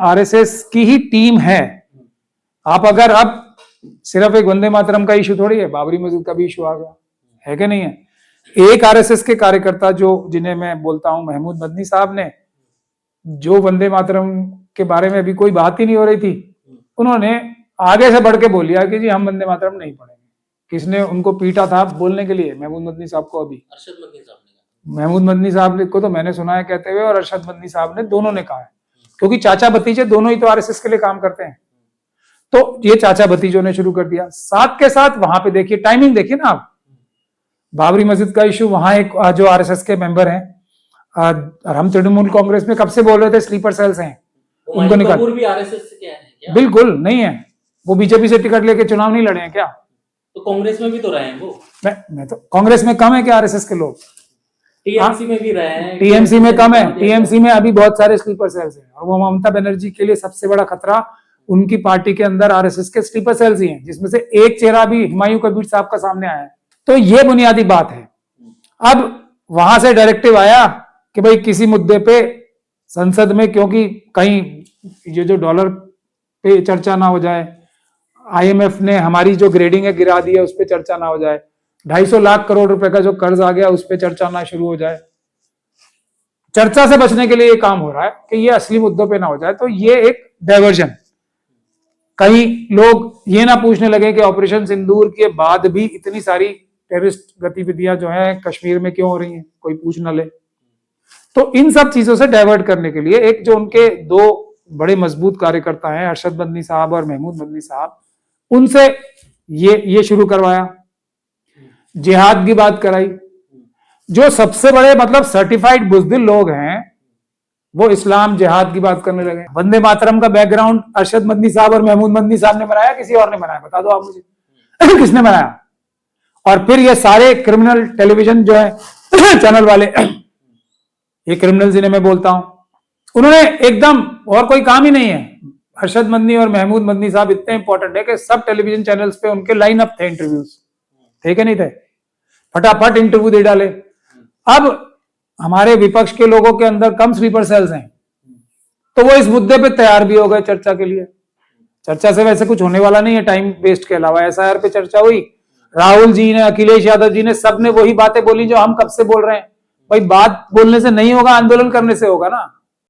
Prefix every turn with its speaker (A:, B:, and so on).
A: RSS की ही team है। आप अगर अब सिर्फ एक वंदे मातरम का इशू थोड़ी है, बाबरी मस्जिद का भी इशू आ गया है कि नहीं है। एक आरएसएस के कार्यकर्ता जो जिन्हें मैं बोलता हूं महमूद मदनी साहब ने, जो वंदे मातरम के बारे में अभी कोई बात ही नहीं हो रही थी, उन्होंने आगे से बढ़ के बोल दिया कि जी हम वंदे मातरम नहीं पढ़ेंगे। किसने उनको पीटा था बोलने के लिए? महमूद मदनी साहब को। अभी
B: अरशद मदनी साहब ने,
A: महमूद मदनी साहब को तो मैंने सुना है कहते हुए, और अरशद मदनी साहब ने, दोनों ने कहा है, क्योंकि चाचा भतीजे दोनों ही तो आरएसएस के लिए काम करते हैं। तो ये चाचा भतीजों ने शुरू कर दिया। साथ के साथ वहां पे देखिए टाइमिंग देखिए ना आप, बाबरी मस्जिद का इशू, वहां एक जो आरएसएस के मेंबर हैं, हम तृणमूल कांग्रेस में कब से बोल रहे थे स्लीपर सेल्स हैं, उनको निकाल।
B: भी आरएसएस से क्या है क्या?
A: बिल्कुल नहीं है, वो बीजेपी से टिकट लेके चुनाव नहीं लड़े हैं क्या?
B: तो कांग्रेस में भी तो रहे हैं वो।
A: मैं तो कांग्रेस में कम है क्या आरएसएस के लोग?
B: टीएमसी में भी रहे हैं।
A: टीएमसी में कम है, टीएमसी में अभी बहुत सारे स्लीपर सेल्स हैं, और वो ममता बनर्जी के लिए सबसे बड़ा खतरा उनकी पार्टी के अंदर आरएसएस के स्लीपर सेल्स ही हैं, जिसमें से एक चेहरा भी हुमायूं कबीर साहब का सामने आया है। तो ये बुनियादी बात है। अब वहां से डायरेक्टिव आया कि भाई किसी मुद्दे पे संसद में, क्योंकि कहीं ये जो डॉलर पे चर्चा ना हो जाए, आईएमएफ ने हमारी जो ग्रेडिंग है गिरा दी है, उस पर चर्चा ना हो जाए, 250 लाख करोड़ रुपए का जो कर्ज आ गया उस पर चर्चा ना शुरू हो जाए। चर्चा से बचने के लिए ये काम हो रहा है कि ये असली मुद्दों पे ना हो जाए। तो ये एक डाइवर्जन। कई लोग ये ना पूछने लगे कि ऑपरेशन सिंदूर के बाद भी इतनी सारी टेररिस्ट गतिविधियां जो है कश्मीर में क्यों हो रही हैं, कोई पूछ ना ले। तो इन सब चीजों से डाइवर्ट करने के लिए एक जो उनके दो बड़े मजबूत कार्यकर्ता हैं, अरशद मदनी साहब और महमूद मदनी साहब, उनसे ये शुरू करवाया, जिहाद की बात कराई। जो सबसे बड़े मतलब सर्टिफाइड बुज़दिल लोग हैं वो इस्लाम जिहाद की बात करने लगे। वंदे मातरम का बैकग्राउंड अरशद मदनी साहब और महमूद मदनी साहब ने बनाया, किसी और ने बनाया? बता दो आप मुझे। किसने बनाया? और फिर ये सारे क्रिमिनल टेलीविजन जो है चैनल वाले, ये क्रिमिनल जिन्हें मैं बोलता हूं, उन्होंने एकदम, और कोई काम ही नहीं है। अरशद मदनी और महमूद मदनी साहब इतने इंपॉर्टेंट है कि सब टेलीविजन चैनल्स पे उनके लाइन अप थे, इंटरव्यूज थे कि नहीं थे, फटाफट इंटरव्यू दे डाले। अब हमारे विपक्ष के लोगों के अंदर कम स्लीपर सेल्स हैं, तो वो इस मुद्दे पे तैयार भी हो गए चर्चा के लिए। चर्चा से वैसे कुछ होने वाला नहीं है टाइम वेस्ट के अलावा। एसआईआर पे चर्चा हुई, राहुल जी ने, अखिलेश यादव जी ने, सबने वही बातें बोली जो हम कब से बोल रहे हैं। भाई बात बोलने से नहीं होगा, आंदोलन करने से होगा ना।